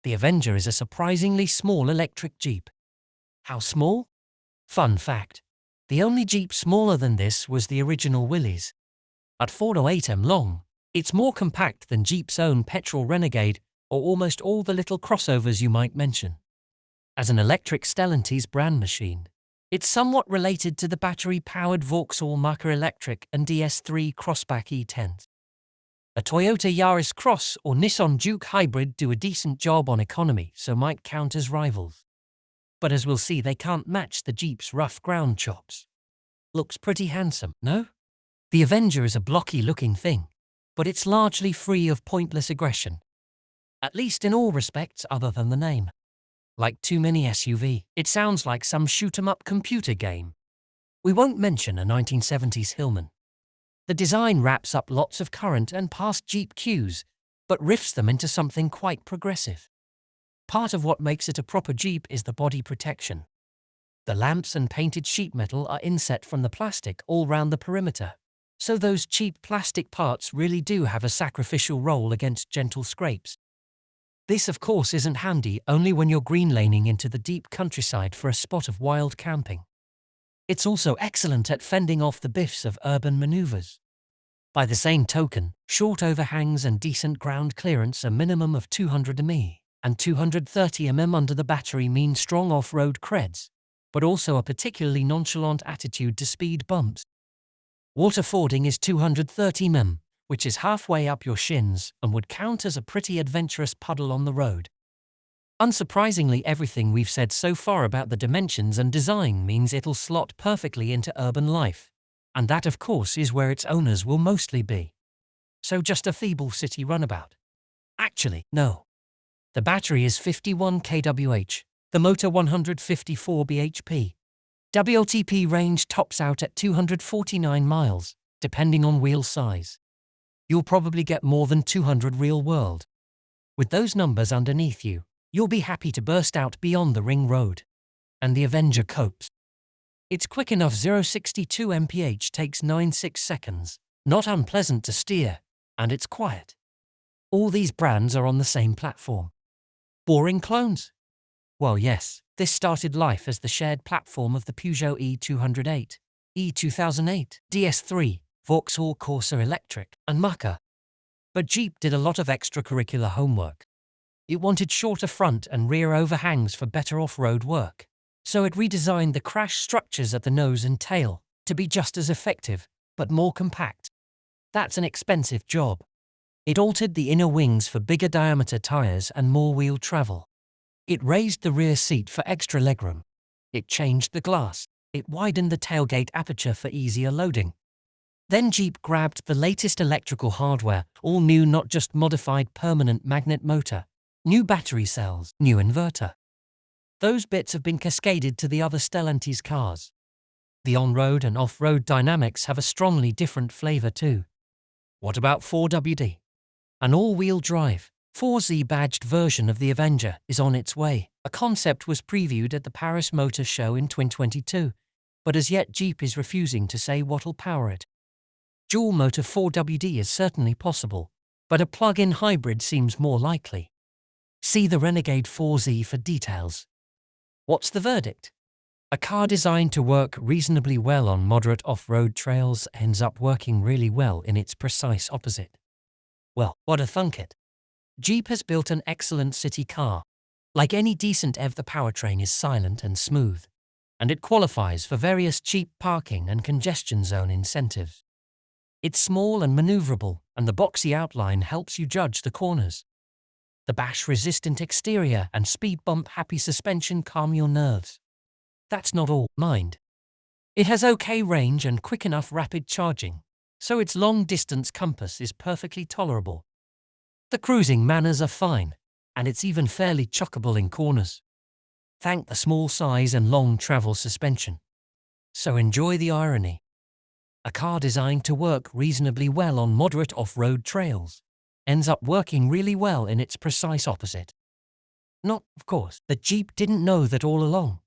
The Avenger is a surprisingly small electric Jeep. How small? Fun fact. The only Jeep smaller than this was the original Willys. At 4.8 m long, it's more compact than Jeep's own petrol Renegade or almost all the little crossovers you might mention. As an electric Stellantis-brand machine, it's somewhat related to the battery-powered Vauxhall Mokka Electric and DS3 Crossback E-Tense. A Toyota Yaris Cross or Nissan Juke Hybrid do a decent job on economy, so might count as rivals. But as we'll see, they can't match the Jeep's rough ground chops. Looks pretty handsome, no? The Avenger is a blocky-looking thing, but it's largely free of pointless aggression. At least in all respects other than the name. Like too many SUV, it sounds like some shoot-'em-up computer game. We won't mention a 1970s Hillman. The design wraps up lots of current and past Jeep cues, but riffs them into something quite progressive. Part of what makes it a proper Jeep is the body protection. The lamps and painted sheet metal are inset from the plastic all round the perimeter, so those cheap plastic parts really do have a sacrificial role against gentle scrapes. This, of course, isn't handy only when you're green laning into the deep countryside for a spot of wild camping. It's also excellent at fending off the biffs of urban maneuvers. By the same token, short overhangs and decent ground clearance, a minimum of 200 mm and 230 mm under the battery, mean strong off-road creds, but also a particularly nonchalant attitude to speed bumps. Water fording is 230 mm, which is halfway up your shins and would count as a pretty adventurous puddle on the road. Unsurprisingly, everything we've said so far about the dimensions and design means it'll slot perfectly into urban life, and that, of course, is where its owners will mostly be. So just a feeble city runabout. Actually, no. The battery is 51 kWh, the motor 154 bhp. WLTP range tops out at 249 miles, depending on wheel size. You'll probably get more than 200 real world. With those numbers underneath you, you'll be happy to burst out beyond the ring road. And the Avenger copes. It's quick enough. 0-62 mph takes 9.6 seconds, not unpleasant to steer, and it's quiet. All these brands are on the same platform. Boring clones? Well, yes, this started life as the shared platform of the Peugeot E208, E2008, DS3, Vauxhall Corsa Electric, and Mokka. But Jeep did a lot of extracurricular homework. It wanted shorter front and rear overhangs for better off-road work, so it redesigned the crash structures at the nose and tail to be just as effective, but more compact. That's an expensive job. It altered the inner wings for bigger diameter tires and more wheel travel. It raised the rear seat for extra legroom. It changed the glass. It widened the tailgate aperture for easier loading. Then Jeep grabbed the latest electrical hardware, all new, not just modified permanent magnet motor, new battery cells, new inverter. Those bits have been cascaded to the other Stellantis cars. The on-road and off-road dynamics have a strongly different flavor too. What about 4WD? An all-wheel drive, 4Z-badged version of the Avenger is on its way. A concept was previewed at the Paris Motor Show in 2022, but as yet Jeep is refusing to say what'll power it. Dual-motor 4WD is certainly possible, but a plug-in hybrid seems more likely. See the Renegade 4Z for details. What's the verdict? A car designed to work reasonably well on moderate off-road trails ends up working really well in its precise opposite. Well, what a thunket. Jeep has built an excellent city car. Like any decent EV, the powertrain is silent and smooth, and it qualifies for various cheap parking and congestion zone incentives. It's small and maneuverable, and the boxy outline helps you judge the corners. The bash-resistant exterior and speed bump-happy suspension calm your nerves. That's not all, mind. It has okay range and quick enough rapid charging, so its long-distance compass is perfectly tolerable. The cruising manners are fine, and it's even fairly chockable in corners. Thank the small size and long travel suspension. So enjoy the irony. A car designed to work reasonably well on moderate off-road trails ends up working really well in its precise opposite. Not, of course, that Jeep didn't know that all along.